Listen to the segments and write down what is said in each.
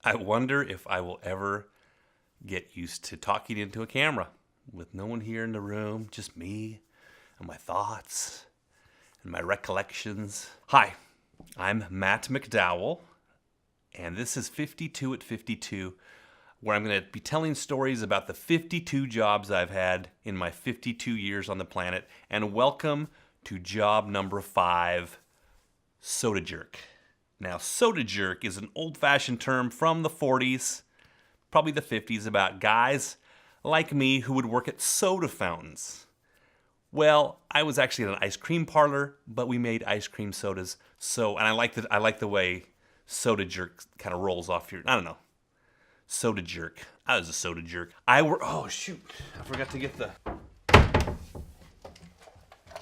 I wonder if I will ever get used to talking into a camera with no one here in the room, just me and my thoughts and my recollections. Hi, I'm Matt McDowell, and this is 52 at 52, where I'm going to be telling stories about the 52 jobs I've had in my 52 years on the planet. And welcome to job number 5, soda jerk. Now, soda jerk is an old-fashioned term from the 40s, probably the 50s, about guys like me who would work at soda fountains. Well, I was actually at an ice cream parlor, but we made ice cream sodas. And I like the way soda jerk kind of rolls off your, I don't know. Soda jerk. I was a soda jerk. Oh shoot, I forgot to get the,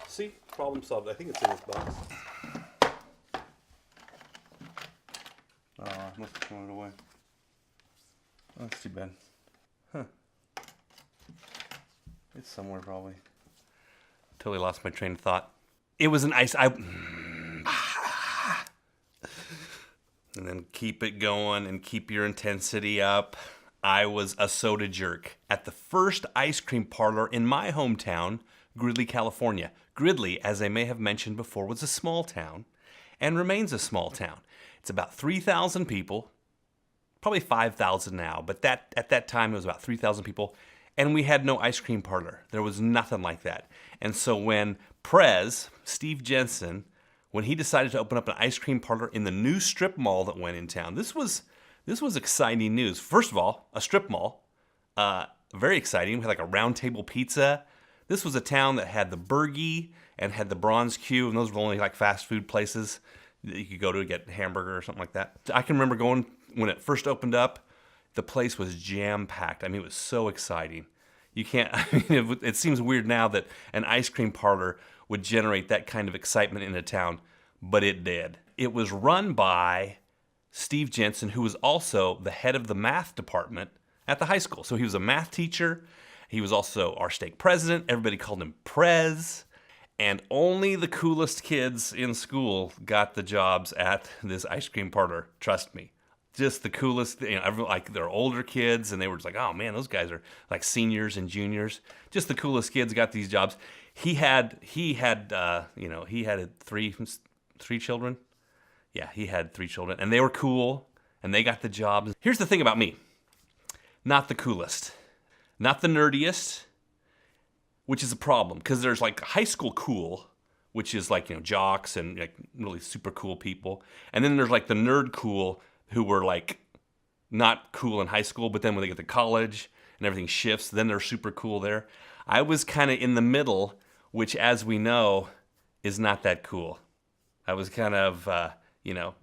see, problem solved. I think it's in this box. Oh, I must have thrown it away. Oh, that's too bad. Huh. It's somewhere probably. Totally lost my train of thought. It was an ice, and then keep it going and keep your intensity up. I was a soda jerk at the first ice cream parlor in my hometown, Gridley, California. Gridley, as I may have mentioned before, was a small town and remains a small town. It's about 3,000 people, probably 5,000 now, but at that time it was about 3,000 people, and we had no ice cream parlor. There was nothing like that. And so when Steve Jensen, when he decided to open up an ice cream parlor in the new strip mall that went in town, this was exciting news. First of all, a strip mall, very exciting. We had like a round table pizza. This was a town that had the Burgie and had the Bronze Q, and those were only like fast food places that you could go to get a hamburger or something like that. I can remember going when it first opened up. The place was jam-packed. I mean, it was so exciting. You can't, I mean, it seems weird now that an ice cream parlor would generate that kind of excitement in a town, but it did. It was run by Steve Jensen, who was also the head of the math department at the high school. So he was a math teacher. He was also our stake president. Everybody called him Prez. And only the coolest kids in school got the jobs at this ice cream parlor. Trust me. Just the coolest, like they're older kids, and they were just like, oh man, those guys are like seniors and juniors. Just the coolest kids got these jobs. He had three children. Yeah, he had 3 children, and they were cool, and they got the jobs. Here's the thing about me: not the coolest, not the nerdiest, which is a problem because there's like high school cool, which is like jocks and like really super cool people, and then there's like the nerd cool, who were like not cool in high school, but then when they get to college and everything shifts, then they're super cool there. I was kind of in the middle, which, as we know, is not that cool. I was kind of,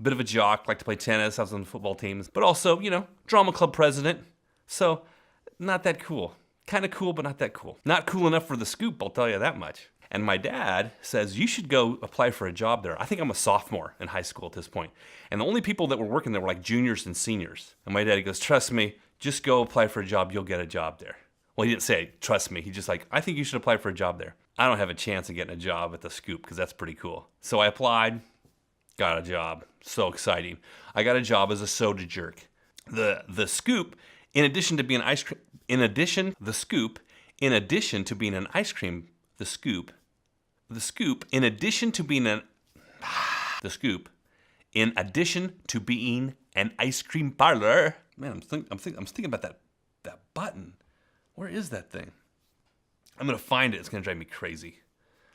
bit of a jock, like to play tennis. I was on the football teams, but also, drama club president. So not that cool. Kind of cool, but not that cool. Not cool enough for the scoop, I'll tell you that much. And my dad says, you should go apply for a job there. I think I'm a sophomore in high school at this point. And the only people that were working there were like juniors and seniors. And my dad goes, trust me, just go apply for a job. You'll get a job there. Well, he didn't say, trust me. He just like, I think you should apply for a job there. I don't have a chance of getting a job at the Scoop because that's pretty cool. So I applied, got a job. So exciting. I got a job as a soda jerk. The Scoop, in addition to being an ice cream, in addition to being an ice cream, the Scoop, in addition to being an ice cream parlor. Man, I'm thinking about that button. Where is that thing? I'm gonna find it. It's gonna drive me crazy.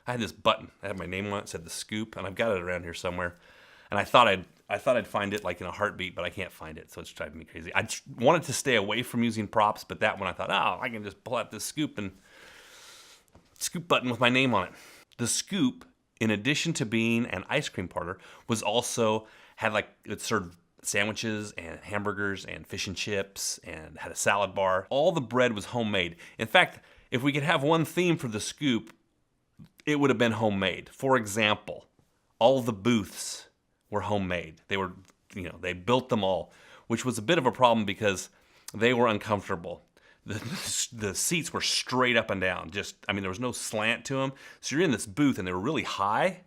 I had this button. I had my name on it. It said the Scoop, and I've got it around here somewhere. And I thought I'd find it like in a heartbeat, but I can't find it, so it's driving me crazy. I wanted to stay away from using props, but that one I thought, I can just pull out this Scoop button with my name on it. The Scoop, in addition to being an ice cream parlor, it served sandwiches and hamburgers and fish and chips and had a salad bar. All the bread was homemade. In fact, if we could have one theme for the Scoop, it would have been homemade. For example, all the booths were homemade. They built them all, which was a bit of a problem because they were uncomfortable. The seats were straight up and down. There was no slant to them. So you're in this booth and they were really high.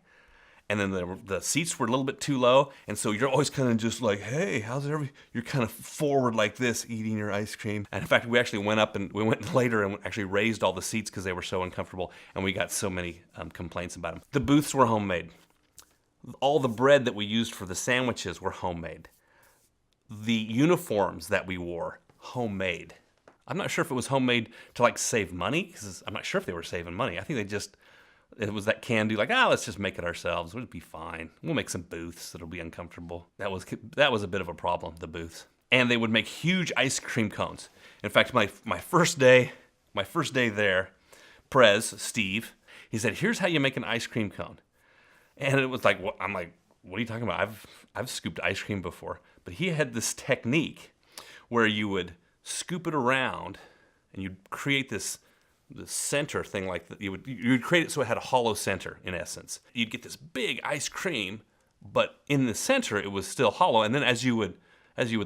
and then the seats were a little bit too low, and so you're always kind of just like, hey, how's it you're kind of forward like this, eating your ice cream. And in fact, we actually went up and we went later and actually raised all the seats because they were so uncomfortable, and we got so many complaints about them. The booths were homemade. All the bread that we used for the sandwiches were homemade. The uniforms that we wore, homemade. I'm not sure if it was homemade to like save money, because I'm not sure if they were saving money. I think it was that can-do, like, let's just make it ourselves. It'll be fine. We'll make some booths that'll be uncomfortable. That was a bit of a problem, the booths. And they would make huge ice cream cones. In fact, my first day there, Steve, he said, here's how you make an ice cream cone. And it was like, I'm like, what are you talking about? I've scooped ice cream before. But he had this technique where you would scoop it around and you'd create this center thing, like that. You would create it so it had a hollow center, in essence. You'd get this big ice cream, but in the center it was still hollow, and then as you would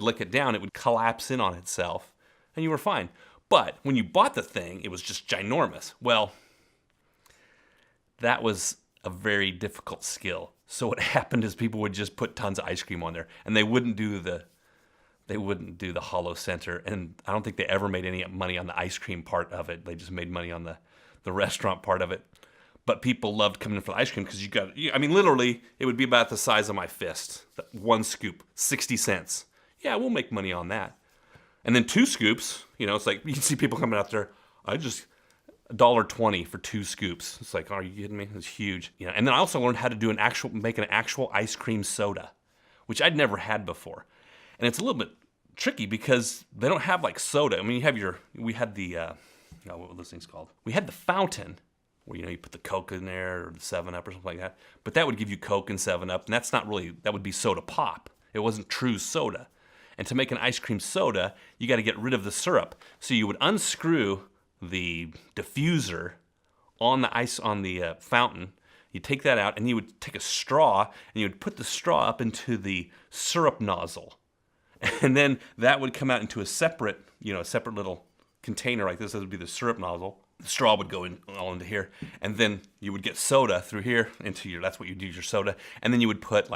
lick it down, it would collapse in on itself, and you were fine. But when you bought the thing, it was just ginormous. Well, that was a very difficult skill. So what happened is people would just put tons of ice cream on there, and they wouldn't do the hollow center, and I don't think they ever made any money on the ice cream part of it. They just made money on the restaurant part of it. But people loved coming in for the ice cream because literally, it would be about the size of my fist. One scoop, 60 cents. Yeah, we'll make money on that. And then 2 scoops, it's like, you can see people coming out there, $1.20 for 2 scoops. It's like, are you kidding me? It's huge. And then I also learned how to make an actual ice cream soda, which I'd never had before. And it's a little bit tricky because they don't have like soda. I mean, we had the, what were those things called? We had the fountain where, you put the Coke in there or the 7-Up or something like that. But that would give you Coke and 7-Up, and that would be soda pop. It wasn't true soda. And to make an ice cream soda, you got to get rid of the syrup. So you would unscrew the diffuser on the fountain. You take that out, and you would take a straw, and you would put the straw up into the syrup nozzle. And then that would come out into a separate little container like this. This would be the syrup nozzle. The straw would go all into here. And then you would get soda through here that's what you'd use your soda. And then you would put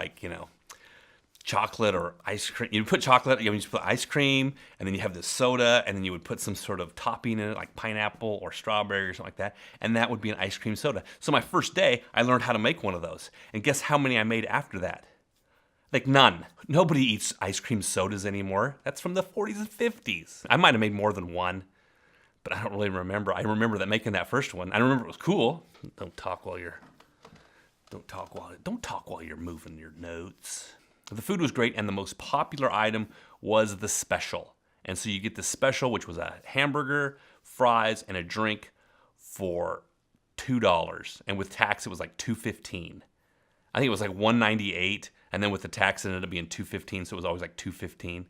chocolate or ice cream. You'd put chocolate, you just put ice cream, and then you have this soda, and then you would put some sort of topping in it, like pineapple or strawberry or something like that. And that would be an ice cream soda. So my first day, I learned how to make one of those. And guess how many I made after that? Like none. Nobody eats ice cream sodas anymore. That's from the 40s and 50s. I might have made more than one, but I don't really remember. I remember that making that first one. I remember it was cool. Don't talk while you're moving your notes. The food was great, and the most popular item was the special. And so you get the special, which was a hamburger, fries, and a drink for $2. And with tax, it was like $2.15. I think it was like $1.98. And then with the tax, it ended up being $2.15, so it was always like $2.15.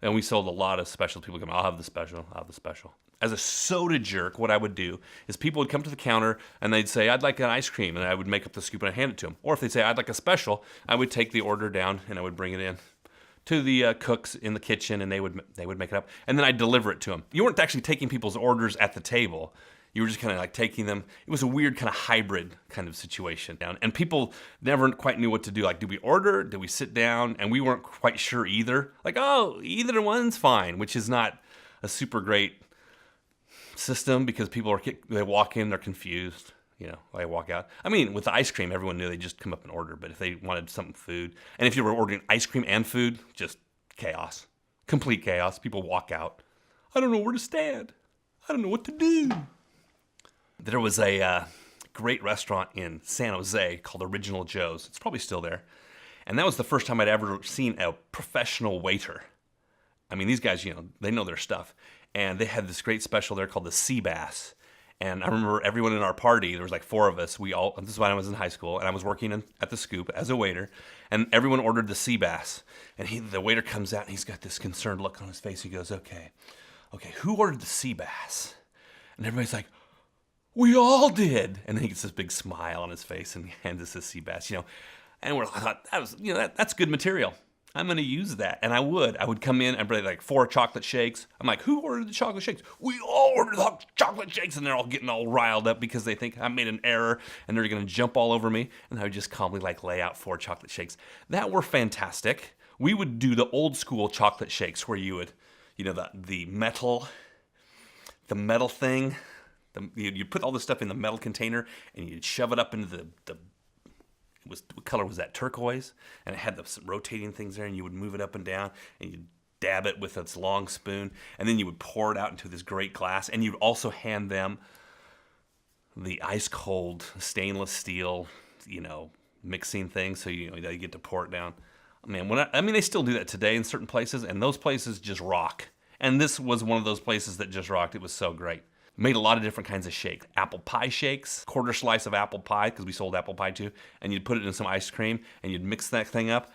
And we sold a lot of specials. People come, I'll have the special. As a soda jerk, what I would do is people would come to the counter and they'd say, I'd like an ice cream, and I would make up the scoop and I'd hand it to them. Or if they'd say, I'd like a special, I would take the order down and I would bring it in to the cooks in the kitchen, and they would make it up. And then I'd deliver it to them. You weren't actually taking people's orders at the table. You were just kind of like taking them. It was a weird kind of hybrid kind of situation. And people never quite knew what to do. Like, did we order? Did we sit down? And we weren't quite sure either. Like, either one's fine, which is not a super great system because people they walk in, they're confused. They walk out. I mean, with the ice cream, everyone knew they'd just come up and order. But if they wanted something food, and if you were ordering ice cream and food, just chaos. Complete chaos. People walk out. I don't know where to stand. I don't know what to do. There was a great restaurant in San Jose called Original Joe's. It's probably still there. And that was the first time I'd ever seen a professional waiter. I mean, these guys, they know their stuff. And they had this great special there called the Sea Bass. And I remember everyone in our party, there was like 4 of us. This is when I was in high school, and I was working at the Scoop as a waiter. And everyone ordered the Sea Bass. And the waiter comes out, and he's got this concerned look on his face. He goes, okay, who ordered the Sea Bass? And everybody's like, we all did. And then he gets this big smile on his face and hands us this sea bass, And I thought, that's good material. I'm going to use that. And I would come in and bring like 4 chocolate shakes. I'm like, who ordered the chocolate shakes? We all ordered the chocolate shakes. And they're all getting all riled up because they think I made an error and they're going to jump all over me. And I would just calmly like lay out 4 chocolate shakes. That were fantastic. We would do the old school chocolate shakes where you would, the metal thing. You'd put all this stuff in the metal container and you'd shove it up into the what color was that? Turquoise, and it had some rotating things there, and you would move it up and down, and you'd dab it with its long spoon, and then you would pour it out into this great glass, and you'd also hand them the ice cold stainless steel, mixing thing, so you get to pour it down. Man, they still do that today in certain places, and those places just rock. And this was one of those places that just rocked. It was so great. Made a lot of different kinds of shakes. Apple pie shakes, quarter slice of apple pie, because we sold apple pie too, and you'd put it in some ice cream, and you'd mix that thing up,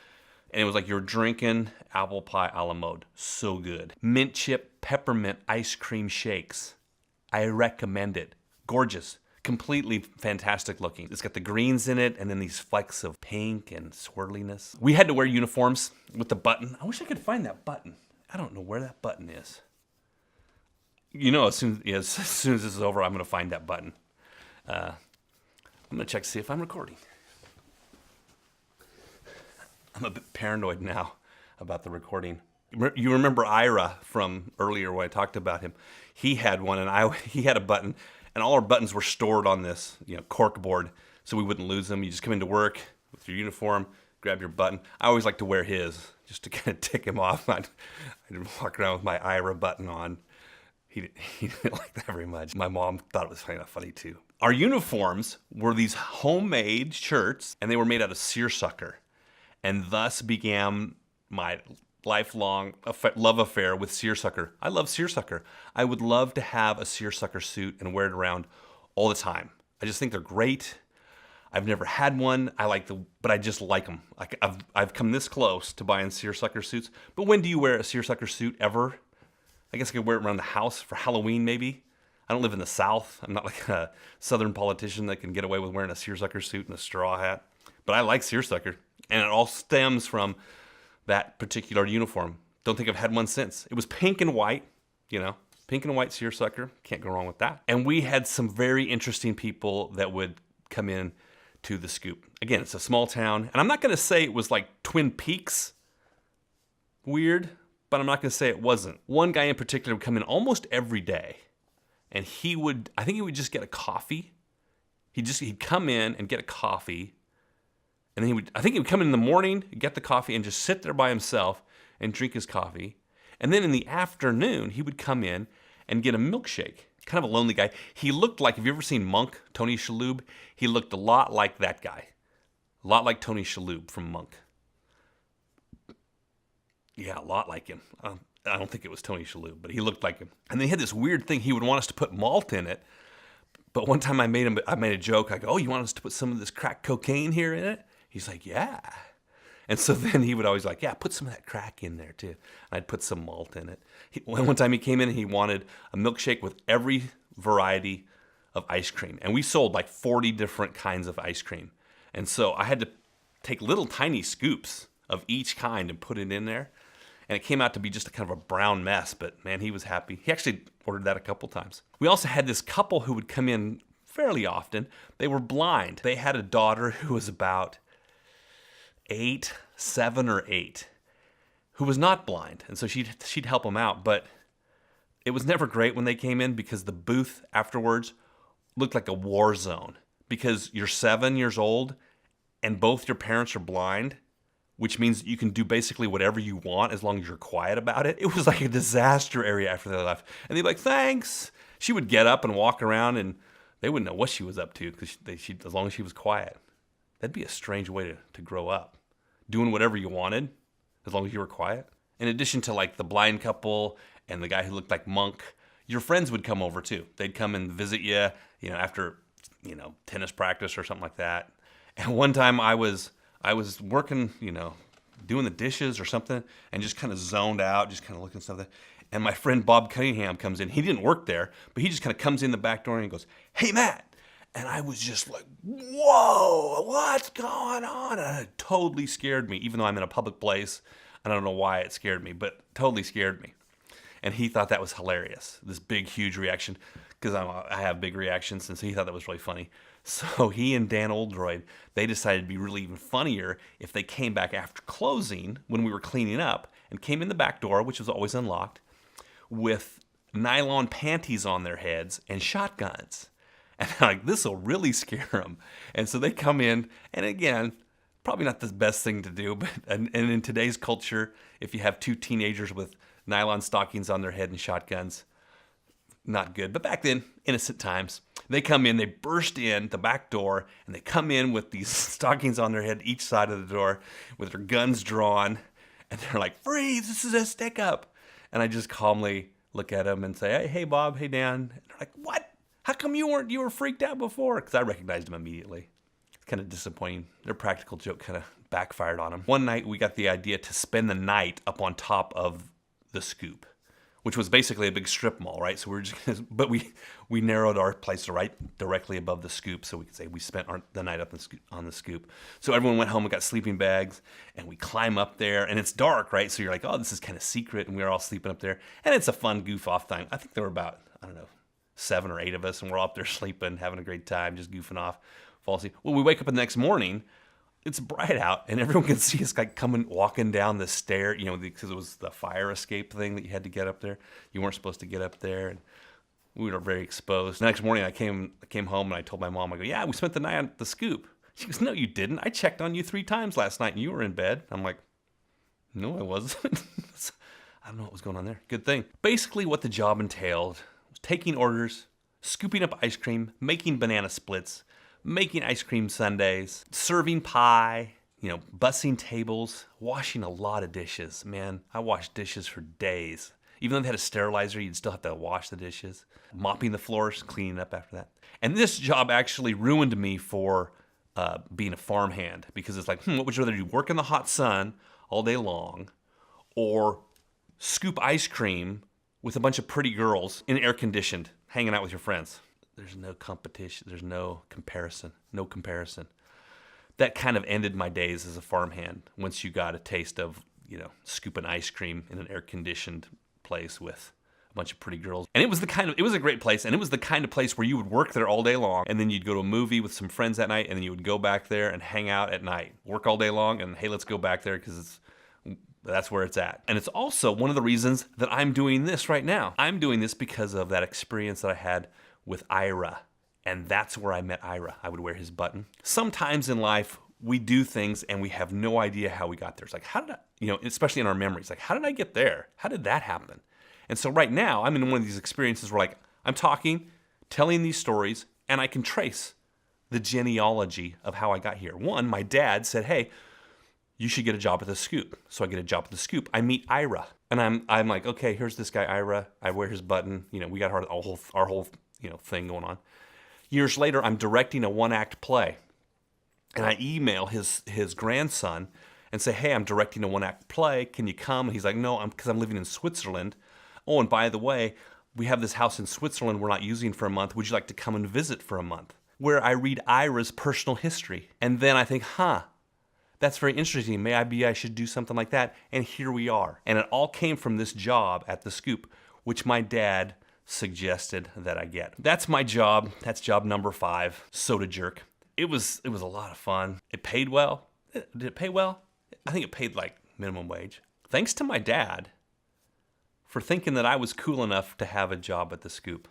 and it was like you were drinking apple pie a la mode. So good. Mint chip peppermint ice cream shakes. I recommend it. Gorgeous. Completely fantastic looking. It's got the greens in it, and then these flecks of pink and swirliness. We had to wear uniforms with the button. I wish I could find that button. I don't know where that button is. As soon as this is over, I'm going to find that button. I'm going to check to see if I'm recording. I'm a bit paranoid now about the recording. You remember Ira from earlier when I talked about him? He had one, and he had a button, and all our buttons were stored on this cork board, so we wouldn't lose them. You just come into work with your uniform, grab your button. I always like to wear his just to kind of tick him off. I'd walk around with my Ira button on. He didn't like that very much. My mom thought it was kind of funny too. Our uniforms were these homemade shirts, and they were made out of seersucker. And thus began my lifelong love affair with seersucker. I love seersucker. I would love to have a seersucker suit and wear it around all the time. I just think they're great. I've never had one. But I just like them. Like I've come this close to buying seersucker suits. But when do you wear a seersucker suit ever? I guess I could wear it around the house for Halloween maybe. I don't live in the South. I'm not like a Southern politician that can get away with wearing a seersucker suit and a straw hat. But I like seersucker. And it all stems from that particular uniform. Don't think I've had one since. It was pink and white, pink and white seersucker. Can't go wrong with that. And we had some very interesting people that would come in to the Scoop. Again, it's a small town. And I'm not going to say it was like Twin Peaks weird, but I'm not going to say it wasn't. One guy in particular would come in almost every day. And I think he would just get a coffee. He'd come in and get a coffee. And then he would come in the morning, get the coffee, and just sit there by himself and drink his coffee. And then in the afternoon, he would come in and get a milkshake. Kind of a lonely guy. He looked like, have you ever seen Monk, Tony Shalhoub? He looked a lot like that guy. A lot like Tony Shalhoub from Monk. Yeah, a lot like him. I don't think it was Tony Shalhoub, but he looked like him. And then he had this weird thing. He would want us to put malt in it. But one time I made a joke. I go, oh, you want us to put some of this crack cocaine here in it? He's like, yeah. And so then he would always like, yeah, put some of that crack in there too. And I'd put some malt in it. One time he came in and he wanted a milkshake with every variety of ice cream. And we sold like 40 different kinds of ice cream. And so I had to take little tiny scoops of each kind and put it in there. And it came out to be just a kind of a brown mess. But man, he was happy. He actually ordered that a couple times. We also had this couple who would come in fairly often. They were blind. They had a daughter who was about 7 or 8, who was not blind, and so she'd help them out. But it was never great when they came in because the booth afterwards looked like a war zone. Because you're 7 years old and both your parents are blind, which means you can do basically whatever you want as long as you're quiet about it. It was like a disaster area after they left, and they'd be like, "Thanks." She would get up and walk around, and they wouldn't know what she was up to because as long as she was quiet. That'd be a strange way to grow up. Doing whatever you wanted, as long as you were quiet. In addition to like the blind couple and the guy who looked like Monk, your friends would come over too. They'd come and visit you, after, tennis practice or something like that. And one time I was working, doing the dishes or something, and just kind of zoned out, just kind of looking at something. And my friend Bob Cunningham comes in. He didn't work there, but he just kind of comes in the back door and he goes, "Hey, Matt." And I was just like, whoa, what's going on? And it totally scared me, even though I'm in a public place. I don't know why it scared me, but totally scared me. And he thought that was hilarious, this big, huge reaction, because I have big reactions, and so he thought that was really funny. So he and Dan Oldroyd, they decided to be really even funnier if they came back after closing, when we were cleaning up, and came in the back door, which was always unlocked, with nylon panties on their heads and shotguns. And I'm like, this will really scare them. And so they come in, and again, probably not the best thing to do, but and in today's culture, if you have two teenagers with nylon stockings on their head and shotguns, not good. But back then, innocent times, they come in, they burst in the back door, and they come in with these stockings on their head each side of the door with their guns drawn, and they're like, freeze, this is a stick up. And I just calmly look at them and say, hey Bob, hey Dan. And they're like, what? How come you were freaked out before? Because I recognized them immediately. It's kind of disappointing. Their practical joke kind of backfired on them. One night we got the idea to spend the night up on top of the Scoop, which was basically a big strip mall, right? So but we narrowed our place to right directly above the Scoop, so we could say we spent the night up on the Scoop. So everyone went home and got sleeping bags, and we climb up there, and it's dark, right? So you're like, oh, this is kind of secret, and we're all sleeping up there, and it's a fun goof off thing. I think there were about, I don't know, 7 or 8 of us, and we're all up there sleeping, having a great time, just goofing off, fall asleep. Well, we wake up the next morning. It's bright out, and everyone can see us like walking down the stair, because it was the fire escape thing that you had to get up there. You weren't supposed to get up there, and we were very exposed. The next morning, I came home, and I told my mom, I go, yeah, we spent the night at the Scoop. She goes, no, you didn't. I checked on you 3 times last night, and you were in bed. I'm like, no, I wasn't. I don't know what was going on there. Good thing. Basically, what the job entailed was taking orders, scooping up ice cream, making banana splits, making ice cream sundaes, serving pie, bussing tables, washing a lot of dishes. Man, I washed dishes for days. Even though they had a sterilizer, you'd still have to wash the dishes. Mopping the floors, cleaning up after that. And this job actually ruined me for being a farmhand, because it's like, what would you rather do? Work in the hot sun all day long, or scoop ice cream with a bunch of pretty girls in air-conditioned, hanging out with your friends? There's no competition. There's no comparison. No comparison. That kind of ended my days as a farmhand once you got a taste of, scooping ice cream in an air-conditioned place with a bunch of pretty girls. And it was a great place, and it was the kind of place where you would work there all day long, and then you'd go to a movie with some friends that night, and then you would go back there and hang out at night. Work all day long, and hey, let's go back there because that's where it's at. And it's also one of the reasons that I'm doing this right now. I'm doing this because of that experience that I had with Ira, and that's where I met Ira. I would wear his button. Sometimes in life, we do things and we have no idea how we got there. It's like, how did I, especially in our memories, like, how did I get there? How did that happen? And so right now, I'm in one of these experiences where I'm talking, telling these stories, and I can trace the genealogy of how I got here. One, my dad said, hey, you should get a job at the Scoop. So I get a job at the Scoop. I meet Ira, and I'm like, okay, here's this guy Ira. I wear his button. We got our whole thing going on. Years later, I'm directing a 1-act play, and I email his grandson and say, hey, I'm directing a 1-act play. Can you come? And he's like, no, because I'm living in Switzerland. Oh, and by the way, we have this house in Switzerland we're not using for a month. Would you like to come and visit for a month? Where I read Ira's personal history. And then I think, that's very interesting. Maybe I should do something like that. And here we are. And it all came from this job at the Scoop, which my dad suggested that I get. That's my job. That's job number 5, soda jerk. It was a lot of fun. It paid well. Did it pay well? I think it paid like minimum wage. Thanks to my dad for thinking that I was cool enough to have a job at the Scoop.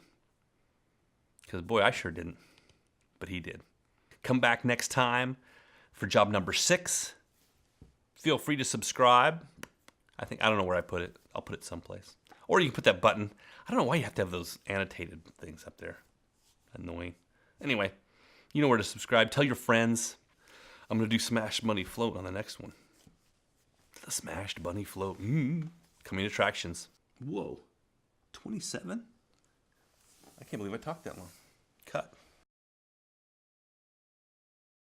Because boy, I sure didn't. But he did. Come back next time for job number 6. Feel free to subscribe. I don't know where I put it. I'll put it someplace. Or you can put that button. I don't know why you have to have those annotated things up there. Annoying. Anyway, you know where to subscribe. Tell your friends. I'm going to do Smashed Bunny Float on the next one. The Smashed Bunny Float. Coming attractions. Whoa. 27? I can't believe I talked that long.